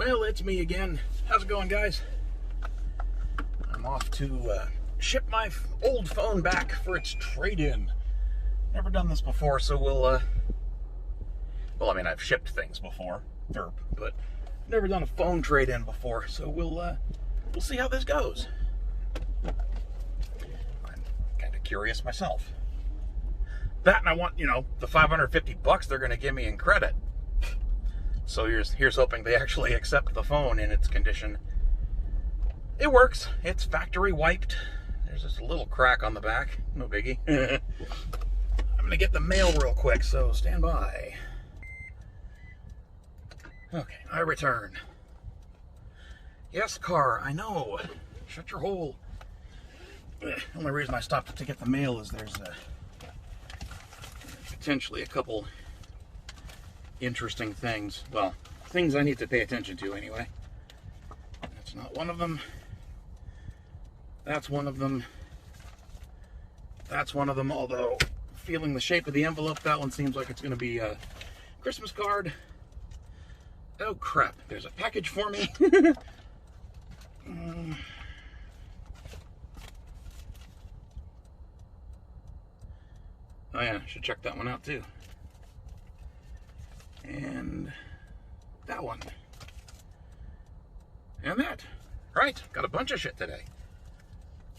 Well, it's me again. How's it going, guys? I'm off to ship my old phone back for its trade-in. Never done this before, so well, I mean, I've shipped things before, but never done a phone trade-in before, so we'll see how this goes. I'm kind of curious myself. That, and I want, the $550 they're going to give me in credit. So here's hoping they actually accept the phone in its condition. It works. It's factory wiped. There's just a little crack on the back. No biggie. I'm going to get the mail real quick, so stand by. Okay, I return. Yes, car, I know. Shut your hole. The only reason I stopped to get the mail is there's potentially a couple interesting things. Well, things I need to pay attention to anyway. That's not one of them. That's one of them. That's one of them, although feeling the shape of the envelope, that one seems like it's going to be a Christmas card. Oh crap, there's a package for me. Oh yeah, I should check that one out too. And that one. And that. Right, got a bunch of shit today.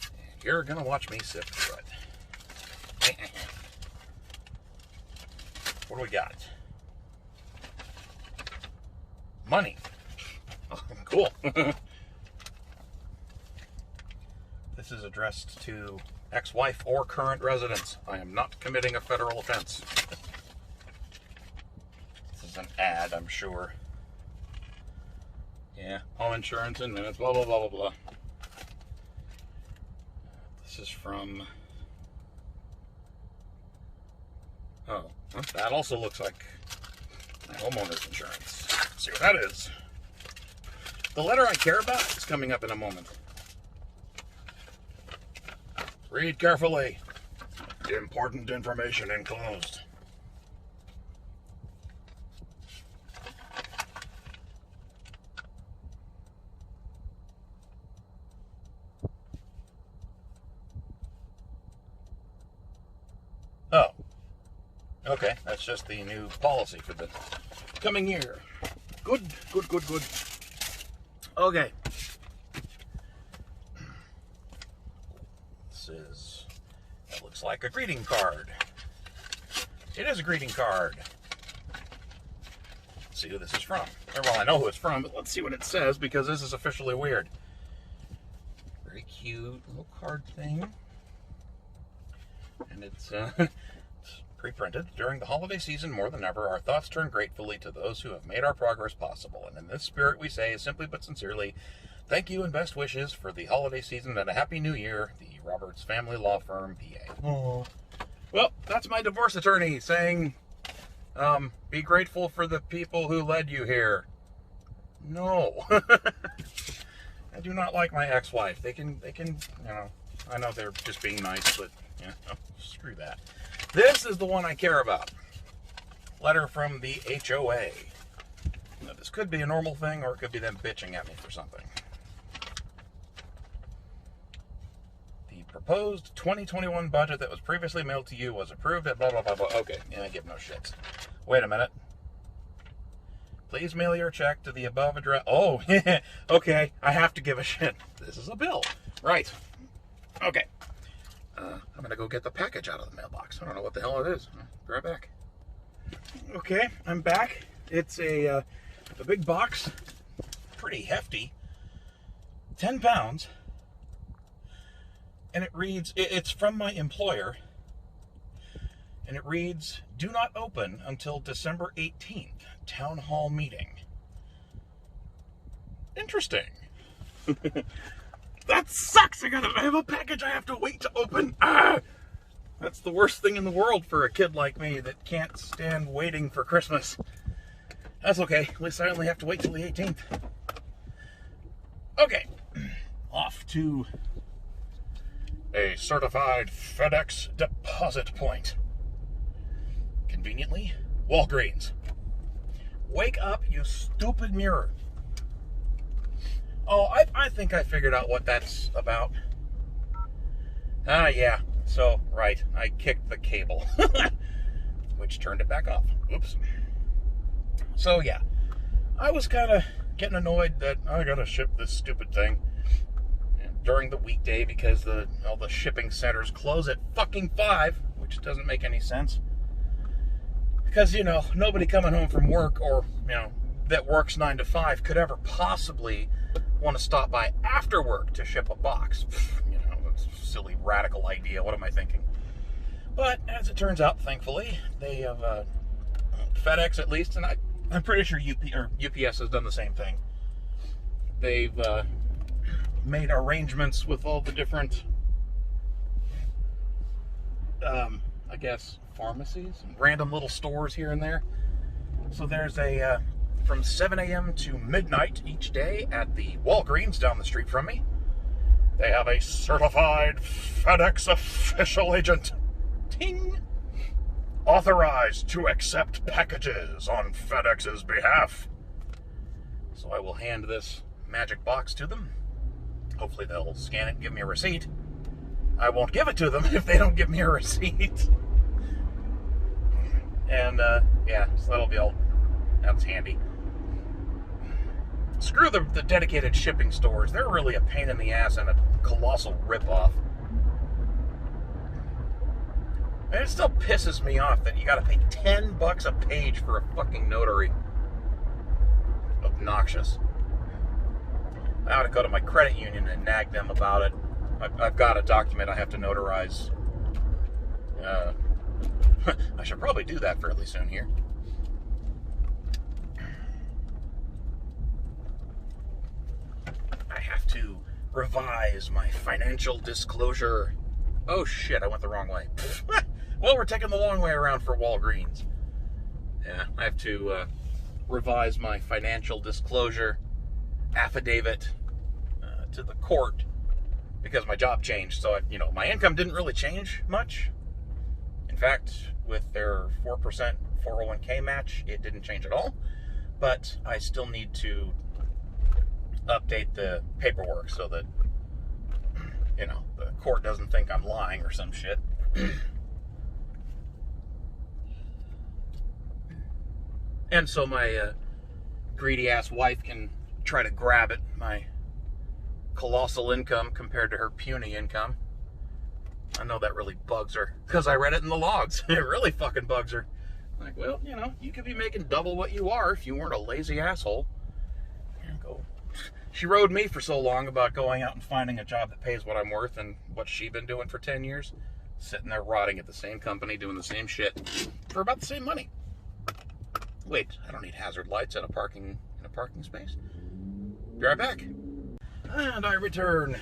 And you're gonna watch me sift through it. What do we got? Money. Oh, cool. This is addressed to ex-wife or current residents. I am not committing a federal offense. This is an ad, I'm sure. Yeah, home insurance in minutes, blah, blah, blah, blah, blah. This is from... Oh, well, that also looks like my homeowner's insurance. Let's see what that is. The letter I care about is coming up in a moment. Read carefully. Important information enclosed. Oh. Okay, that's just the new policy for the coming year. Good, good, good, good. Okay. That looks like a greeting card. It is a greeting card. Let's see who this is from. Well, I know who it's from, but let's see what it says, because this is officially weird. Very cute little card thing. And it's pre-printed. During the holiday season, more than ever, our thoughts turn gratefully to those who have made our progress possible. And in this spirit, we say, simply but sincerely, thank you and best wishes for the holiday season and a happy new year, the Roberts Family Law Firm, PA. Oh. Well, that's my divorce attorney saying, be grateful for the people who led you here. No. I do not like my ex-wife. They can, I know they're just being nice, but, screw that. This is the one I care about. Letter from the HOA. Now, this could be a normal thing, or it could be them bitching at me for something. The proposed 2021 budget that was previously mailed to you was approved at blah, blah, blah, blah. Okay, I give no shits. Wait a minute. Please mail your check to the above address. Oh, okay, I have to give a shit. This is a bill. Right. Okay. I'm going to go get the package out of the mailbox. I don't know what the hell it is. Be right back. Okay, I'm back. It's a big box. Pretty hefty. 10 pounds. And it reads, it's from my employer. And it reads, do not open until December 18th. Town hall meeting. Interesting. That sucks! I have a package I have to wait to open. That's the worst thing in the world for a kid like me that can't stand waiting for Christmas. That's okay. At least I only have to wait till the 18th. Okay. Off to a certified FedEx deposit point. Conveniently, Walgreens. Wake up, you stupid mirror. Oh, I think I figured out what that's about. Yeah. So, right, I kicked the cable, which turned it back off. Oops. So, yeah, I was kind of getting annoyed that I gotta ship this stupid thing during the weekday because all the shipping centers close at fucking 5, which doesn't make any sense. Because, nobody coming home from work or, that works 9 to 5 could ever possibly want to stop by after work to ship a box. It's a silly, radical idea. What am I thinking? But as it turns out, thankfully, they have FedEx at least, and I'm pretty sure UPS has done the same thing. They've made arrangements with all the different, I guess, pharmacies and random little stores here and there. So there's from 7 a.m. to midnight each day at the Walgreens down the street from me. They have a certified FedEx official agent, ting, authorized to accept packages on FedEx's behalf. So I will hand this magic box to them. Hopefully they'll scan it and give me a receipt. I won't give it to them if they don't give me a receipt. And, yeah, so that'll be all, that's handy. Screw the dedicated shipping stores. They're really a pain in the ass and a colossal ripoff. And it still pisses me off that you gotta pay $10 a page for a fucking notary. Obnoxious. I ought to go to my credit union and nag them about it. I've got a document I have to notarize. I should probably do that fairly soon here. I have to revise my financial disclosure. Oh shit, I went the wrong way. Well, we're taking the long way around for Walgreens. Yeah, I have to revise my financial disclosure affidavit to the court because my job changed. So, my income didn't really change much. In fact, with their 4% 401k match, it didn't change at all. But I still need to update the paperwork so that, the court doesn't think I'm lying or some shit. And so my greedy ass wife can try to grab it, my colossal income compared to her puny income. I know that really bugs her because I read it in the logs. It really fucking bugs her. Like, well, you could be making double what you are if you weren't a lazy asshole. She rode me for so long about going out and finding a job that pays what I'm worth and what she's been doing for 10 years. Sitting there rotting at the same company, doing the same shit for about the same money. Wait, I don't need hazard lights in a parking space. Be right back. And I return.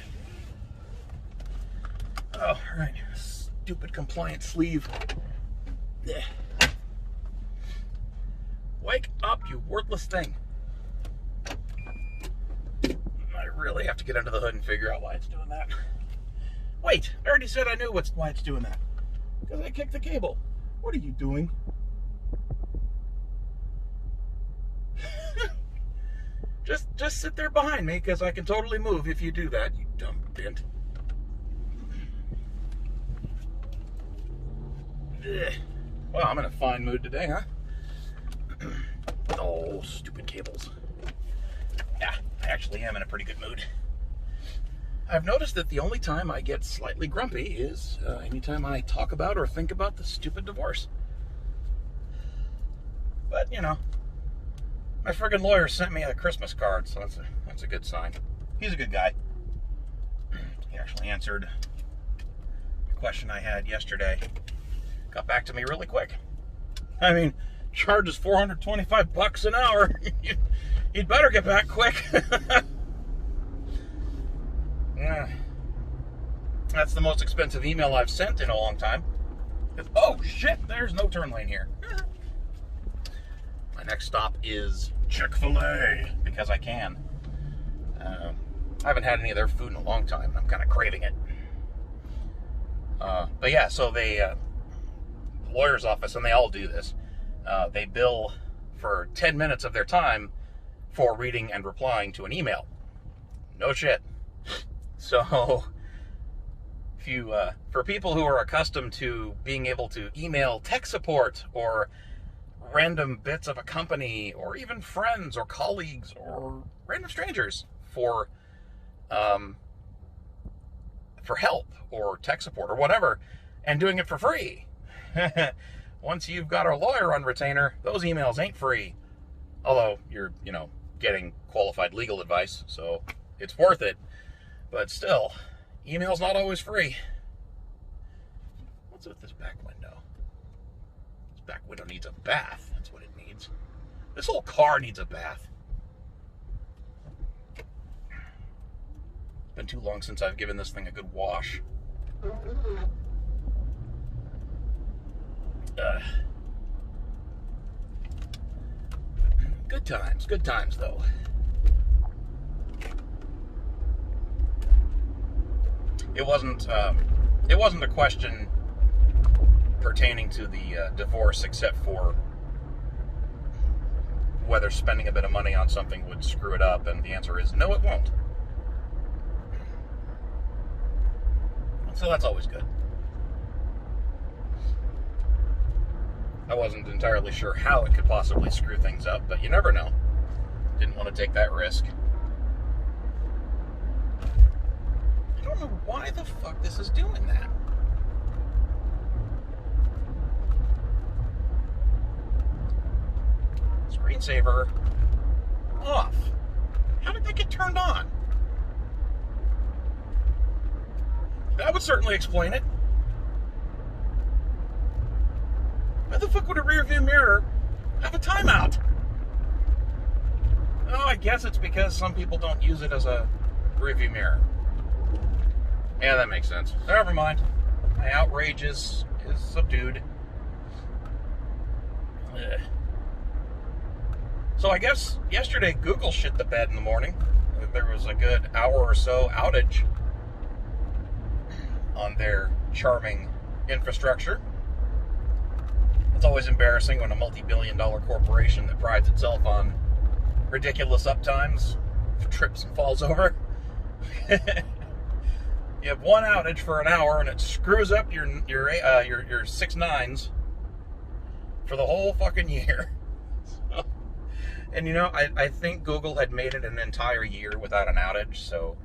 Oh, right. Stupid compliance sleeve. Yeah. Wake up, you worthless thing. I really have to get under the hood and figure out why it's doing that. Wait, I already said I knew why it's doing that. Because I kicked the cable. What are you doing? Just sit there behind me, because I can totally move if you do that, you dumb bint. Well, I'm in a fine mood today, huh? Oh, stupid cables. Yeah, I actually am in a pretty good mood. I've noticed that the only time I get slightly grumpy is anytime I talk about or think about the stupid divorce. But, my friggin' lawyer sent me a Christmas card, so that's a good sign. He's a good guy. He actually answered a question I had yesterday. Got back to me really quick. I mean, charges $425 an hour. You'd better get back quick. Yeah. That's the most expensive email I've sent in a long time. Oh shit, there's no turn lane here. My next stop is Chick-fil-A, because I can. I haven't had any of their food in a long time, and I'm kind of craving it. But yeah, so the lawyer's office, and they all do this, they bill for 10 minutes of their time for reading and replying to an email. No shit. So, if you, for people who are accustomed to being able to email tech support or random bits of a company or even friends or colleagues or random strangers for help or tech support or whatever, and doing it for free. Once you've got a lawyer on retainer, those emails ain't free. Although you're, getting qualified legal advice, so it's worth it. But still, email's not always free. What's with this back window? This back window needs a bath. That's what it needs. This whole car needs a bath. Been too long since I've given this thing a good wash. Good times though. It wasn't a question pertaining to the divorce, except for whether spending a bit of money on something would screw it up, and the answer is no, it won't. So that's always good. I wasn't entirely sure how it could possibly screw things up, but you never know. Didn't want to take that risk. I don't know why the fuck this is doing that. Screensaver off. How did that get turned on? That would certainly explain it. Why the fuck would a rear view mirror have a timeout? Oh, I guess it's because some people don't use it as a rear view mirror. Yeah, that makes sense. Never mind. My outrage is subdued. Ugh. So I guess yesterday Google shit the bed in the morning. There was a good hour or so outage on their charming infrastructure. It's always embarrassing when a multi-billion-dollar corporation that prides itself on ridiculous uptimes trips and falls over. You have one outage for an hour and it screws up your 6 9s for the whole fucking year. So, and I think Google had made it an entire year without an outage, so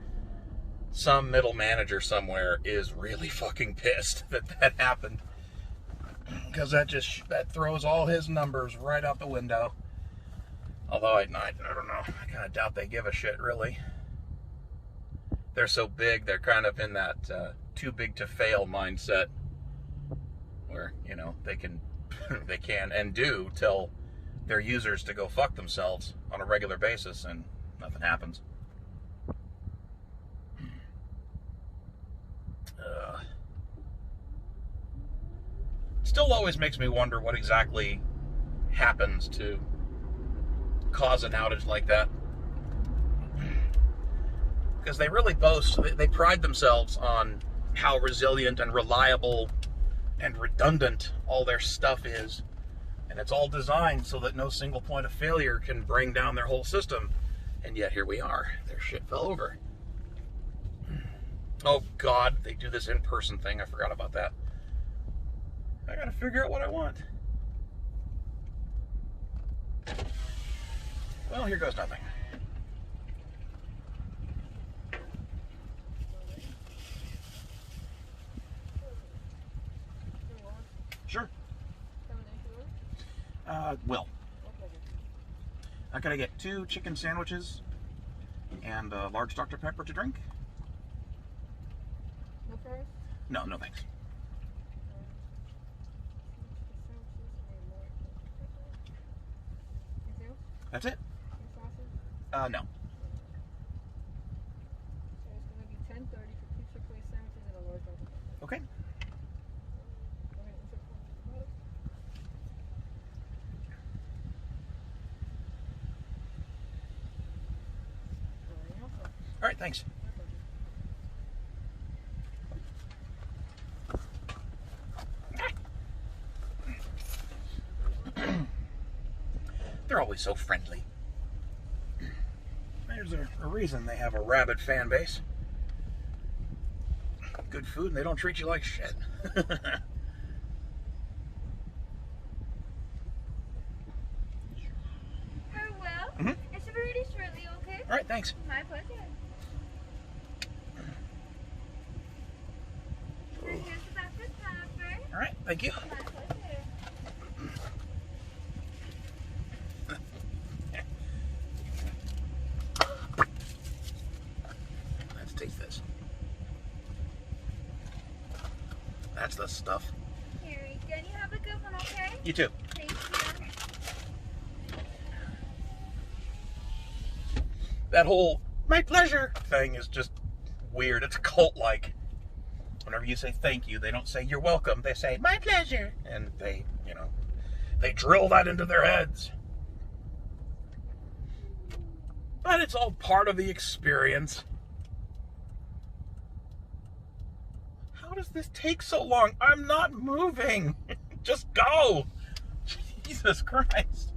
some middle manager somewhere is really fucking pissed that happened. Because that throws all his numbers right out the window. Although I don't know. I kind of doubt they give a shit, really. They're so big, they're kind of in that too big to fail mindset. Where, they can and do tell their users to go fuck themselves on a regular basis and nothing happens. Still always makes me wonder what exactly happens to cause an outage like that. Because they really boast, they pride themselves on how resilient and reliable and redundant all their stuff is. And it's all designed so that no single point of failure can bring down their whole system. And yet here we are. Their shit fell over. Oh God, they do this in-person thing. I forgot about that. I gotta figure out what I want. Well, here goes nothing. Sure. Will. I gotta get 2 chicken sandwiches and a large Dr. Pepper to drink. No fries? No, no thanks. That's it? No. So it's going to be $10.30 for 2 Chick-fil-A sandwiches and a large Dr. Pepper. Okay. All right, thanks. They're always so friendly. There's a reason they have a rabid fan base. Good food, and they don't treat you like shit. Well, it should be ready shortly, okay? All right, thanks. My pleasure. Here's the Dr. Pepper. All right, thank you. My pleasure. Let's taste this. That's the stuff. Here we go. You have a good one, okay? You too. Thank you. That whole "my pleasure" thing is just weird. It's cult-like. Whenever you say thank you, they don't say you're welcome. They say "my pleasure," and they drill that into their heads. But it's all part of the experience. How does this take so long? I'm not moving. Just go. Jesus Christ.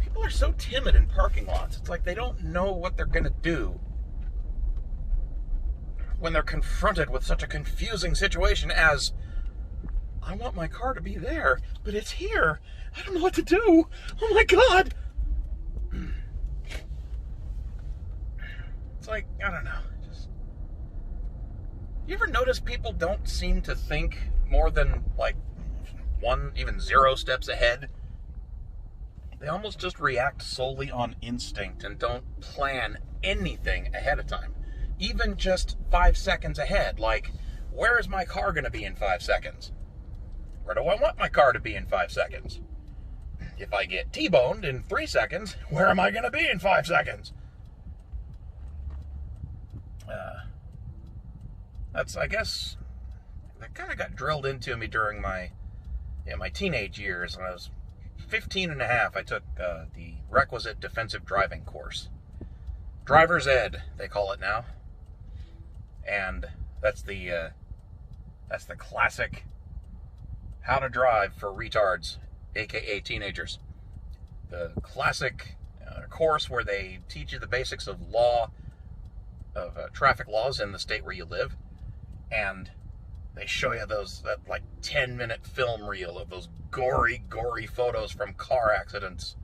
People are so timid in parking lots. It's like they don't know what they're going to do when they're confronted with such a confusing situation as, I want my car to be there, but it's here. I don't know what to do. Oh my God. It's like, I don't know. You ever notice people don't seem to think more than like one, even 0 steps ahead? They almost just react solely on instinct and don't plan anything ahead of time. Even just 5 seconds ahead. Like, where is my car going to be in 5 seconds? Where do I want my car to be in 5 seconds? If I get T-boned in 3 seconds, where am I going to be in 5 seconds? That's, I guess, that kind of got drilled into me during my teenage years. When I was 15 and a half, I took the requisite defensive driving course. Driver's ed, they call it now. And that's the classic how to drive for retards, aka teenagers. The classic course where they teach you the basics of traffic laws in the state where you live. And they show you that like 10-minute film reel of those gory photos from car accidents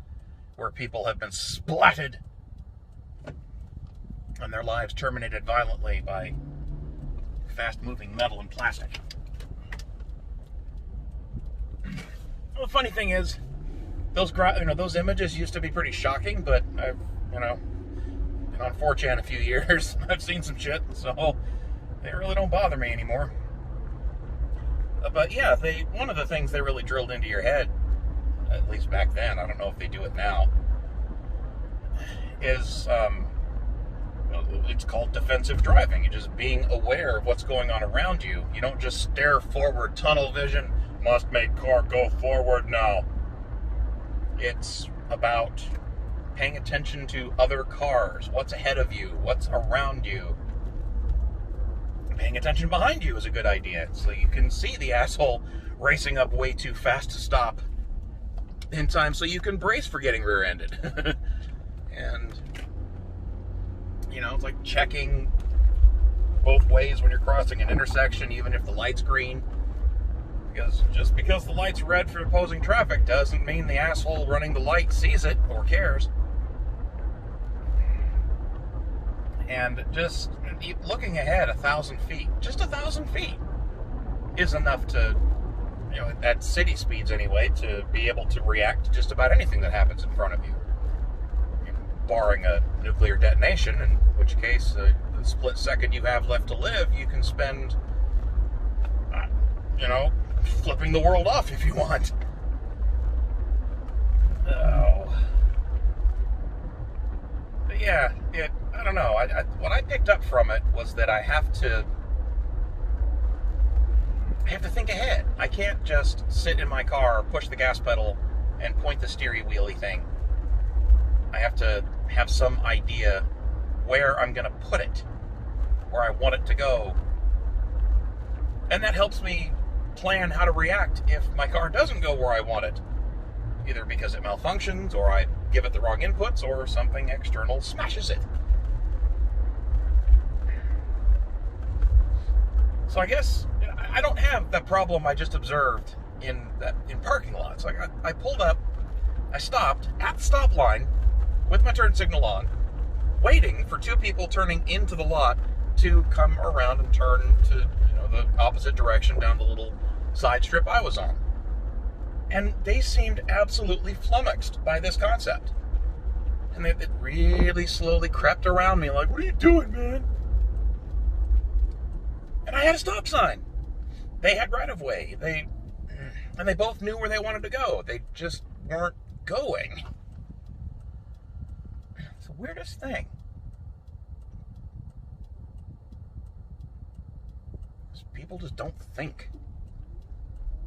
where people have been splatted and their lives terminated violently by fast-moving metal and plastic. Well, the funny thing is, those images used to be pretty shocking, but I've been on 4chan a few years. I've seen some shit, so they really don't bother me anymore. But yeah, one of the things they really drilled into your head, at least back then, I don't know if they do it now, is it's called defensive driving. You're just being aware of what's going on around you. You don't just stare forward, tunnel vision, must make car go forward now. It's about paying attention to other cars, what's ahead of you, what's around you. Paying attention behind you is a good idea, so you can see the asshole racing up way too fast to stop in time so you can brace for getting rear-ended. And, it's like checking both ways when you're crossing an intersection, even if the light's green. Because just because the light's red for opposing traffic doesn't mean the asshole running the light sees it or cares. And just looking ahead 1,000 feet, just 1,000 feet, is enough to, at city speeds anyway, to be able to react to just about anything that happens in front of you. Barring a nuclear detonation, in which case, the split second you have left to live, you can spend, flipping the world off if you want. Oh. But yeah, I don't know. What I picked up from it was that I have to think ahead. I can't just sit in my car, push the gas pedal, and point the steering wheelie thing. I have to have some idea where I'm going to put it, where I want it to go. And that helps me plan how to react if my car doesn't go where I want it. Either because it malfunctions, or I give it the wrong inputs, or something external smashes it. So I guess I don't have that problem I just observed in parking lots. Like I pulled up, I stopped at the stop line with my turn signal on, waiting for two people turning into the lot to come around and turn to the opposite direction down the little side strip I was on. And they seemed absolutely flummoxed by this concept. And it really slowly crept around me like, what are you doing, man? And I had a stop sign. They had right-of-way. And they both knew where they wanted to go. They just weren't going. It's the weirdest thing. People just don't think.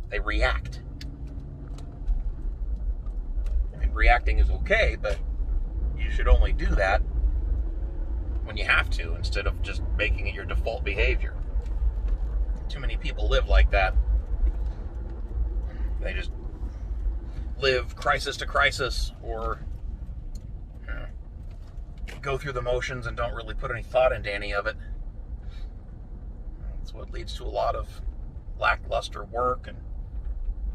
They react. I mean, reacting is okay, but you should only do that when you have to, instead of just making it your default behavior. Too many people live like that. They just live crisis to crisis, or go through the motions and don't really put any thought into any of it. That's what leads to a lot of lackluster work and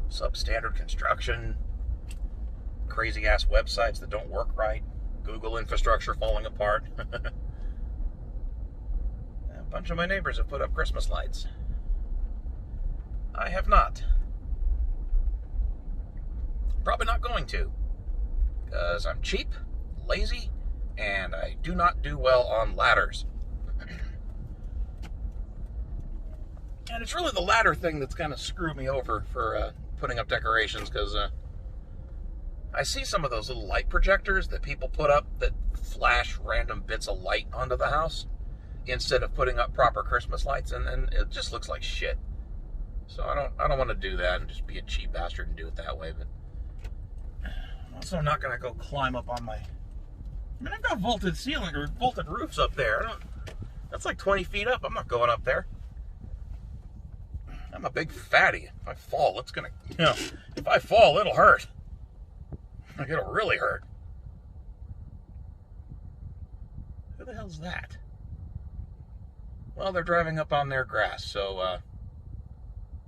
substandard construction, crazy-ass websites that don't work right, Google infrastructure falling apart. A bunch of my neighbors have put up Christmas lights. I have not. Probably not going to, because I'm cheap, lazy, and I do not do well on ladders. And it's really the ladder thing that's kind of screwed me over for putting up decorations, because I see some of those little light projectors that people put up that flash random bits of light onto the house instead of putting up proper Christmas lights, and it just looks like shit. So I don't want to do that and just be a cheap bastard and do it that way. But I'm also not going to go climb up on my... I mean, I've got vaulted ceiling or vaulted roofs up there. That's like 20 feet up. I'm not going up there. I'm a big fatty. If I fall, it's gonna, if I fall, it'll hurt. Like, it'll really hurt. Who the hell's that? Well, they're driving up on their grass, so,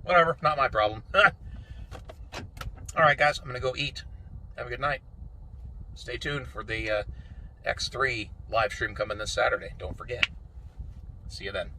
whatever, not my problem. Alright, guys, I'm gonna go eat. Have a good night. Stay tuned for the X3 live stream coming this Saturday. Don't forget. See you then.